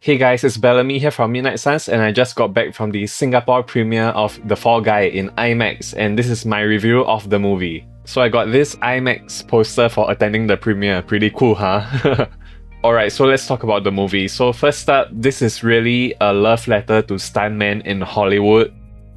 Hey guys, it's Bellamy here from Midnight Suns, and I just got back from the Singapore premiere of The Fall Guy in IMAX, and this is my review of the movie. So I got this IMAX poster for attending the premiere. Pretty cool, huh? Alright, so let's talk about the movie. So first up, this is really a love letter to stuntmen in Hollywood.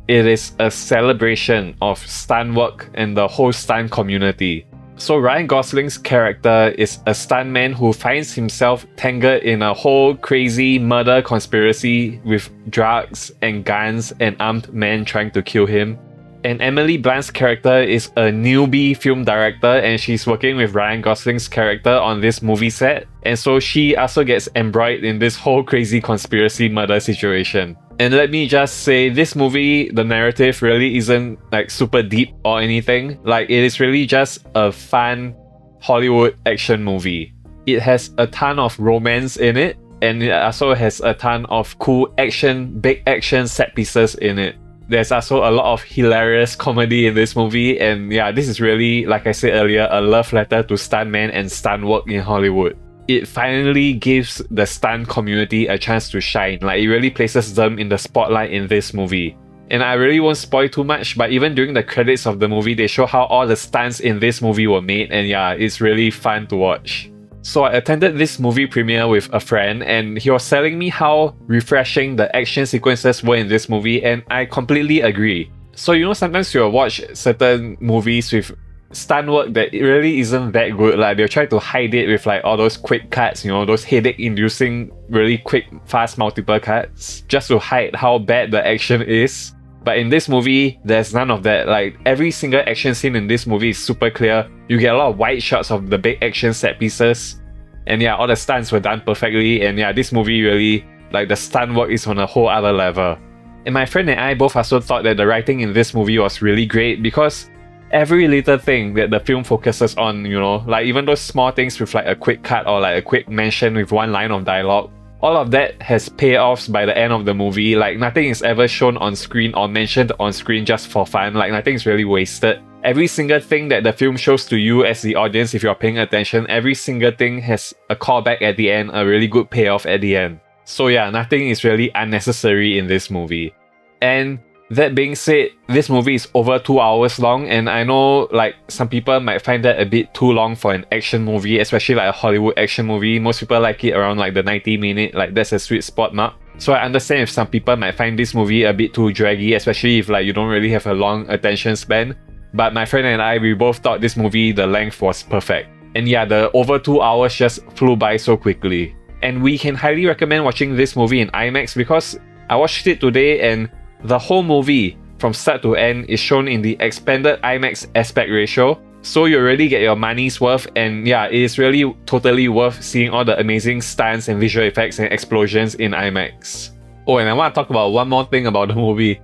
It is a celebration of stunt work and the whole stunt community. So Ryan Gosling's character is a stuntman who finds himself tangled in a whole crazy murder conspiracy with drugs and guns and armed men trying to kill him. And Emily Blunt's character is a newbie film director, and she's working with Ryan Gosling's character on this movie set. And so she also gets embroiled in this whole crazy conspiracy murder situation. And let me just say, this movie, the narrative really isn't like super deep or anything. Like, it is really just a fun Hollywood action movie. It has a ton of romance in it, and it also has a ton of cool action, big action set pieces in it. There's also a lot of hilarious comedy in this movie, and yeah, this is really, like I said earlier, a love letter to stuntmen and stunt work in Hollywood. It finally gives the stunt community a chance to shine. Like, it really places them in the spotlight in this movie. And I really won't spoil too much, but even during the credits of the movie, they show how all the stunts in this movie were made, and yeah, it's really fun to watch. So I attended this movie premiere with a friend, and he was telling me how refreshing the action sequences were in this movie, and I completely agree. So sometimes you'll watch certain movies with stunt work that it really isn't that good. Like, they'll try to hide it with like all those quick cuts, those headache inducing really quick fast multiple cuts just to hide how bad the action is. But in this movie, there's none of that. Like, every single action scene in this movie is super clear. You get a lot of wide shots of the big action set pieces, and yeah, all the stunts were done perfectly. And yeah, this movie really, like, the stunt work is on a whole other level. And my friend and I both also thought that the writing in this movie was really great, because every little thing that the film focuses on, like even those small things with like a quick cut or like a quick mention with one line of dialogue, all of that has payoffs by the end of the movie. Like, nothing is ever shown on screen or mentioned on screen just for fun. Like, nothing is really wasted. Every single thing that the film shows to you as the audience, if you're paying attention, every single thing has a callback at the end, a really good payoff at the end. So yeah, nothing is really unnecessary in this movie. And that being said, this movie is over 2 hours long, and I know like some people might find that a bit too long for an action movie, especially like a Hollywood action movie. Most people like it around like the 90-minute, like that's a sweet spot mark. So I understand if some people might find this movie a bit too draggy, especially if like you don't really have a long attention span. But my friend and I, we both thought this movie, the length was perfect. And yeah, the over 2 hours just flew by so quickly. And we can highly recommend watching this movie in IMAX, because I watched it today and the whole movie, from start to end, is shown in the expanded IMAX aspect ratio. So you really get your money's worth, and yeah, it is really totally worth seeing all the amazing stunts and visual effects and explosions in IMAX. Oh, and I want to talk about one more thing about the movie.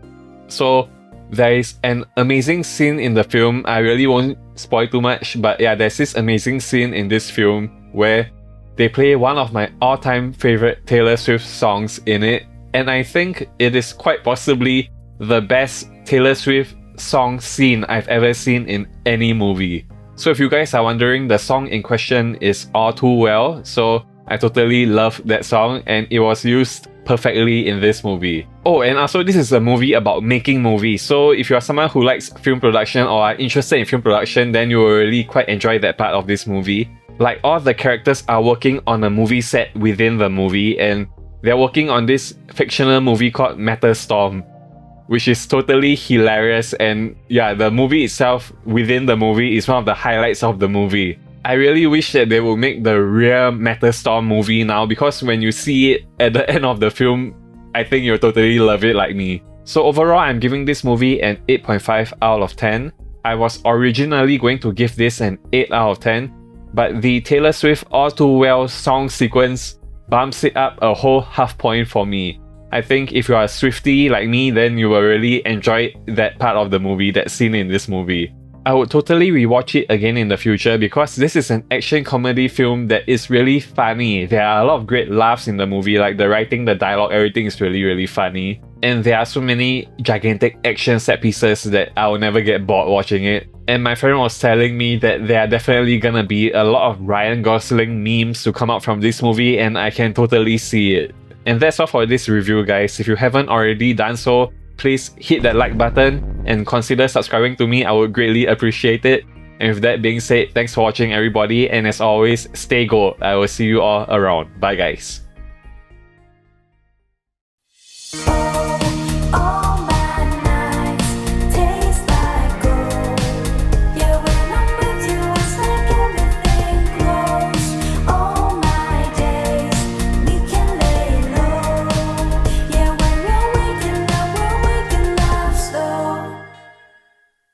So there is an amazing scene in the film. I really won't spoil too much, but yeah, there's this amazing scene in this film where they play one of my all-time favorite Taylor Swift songs in it. And I think it is quite possibly the best Taylor Swift song scene I've ever seen in any movie. So if you guys are wondering, the song in question is All Too Well. So I totally love that song, and it was used perfectly in this movie. Oh, and also this is a movie about making movies. So if you're someone who likes film production or are interested in film production, then you will really quite enjoy that part of this movie. Like, all the characters are working on a movie set within the movie, and they're working on this fictional movie called Metalstorm, which is totally hilarious. And yeah, the movie itself within the movie is one of the highlights of the movie. I really wish that they would make the real Metalstorm movie now, because when you see it at the end of the film, I think you'll totally love it like me. So overall, I'm giving this movie an 8.5 out of 10. I was originally going to give this an 8 out of 10, but the Taylor Swift All Too Well song sequence bumps it up a whole half point for me. I think if you are a Swiftie like me, then you will really enjoy that part of the movie, that scene in this movie. I would totally rewatch it again in the future, because this is an action comedy film that is really funny. There are a lot of great laughs in the movie, like the writing, the dialogue, everything is really, really funny. And there are so many gigantic action set pieces that I will never get bored watching it. And my friend was telling me that there are definitely gonna be a lot of Ryan Gosling memes to come out from this movie, and I can totally see it. And that's all for this review, guys. If you haven't already done so, please hit that like button and consider subscribing to me. I would greatly appreciate it. And with that being said, thanks for watching everybody, and as always, stay gold. I will see you all around. Bye guys.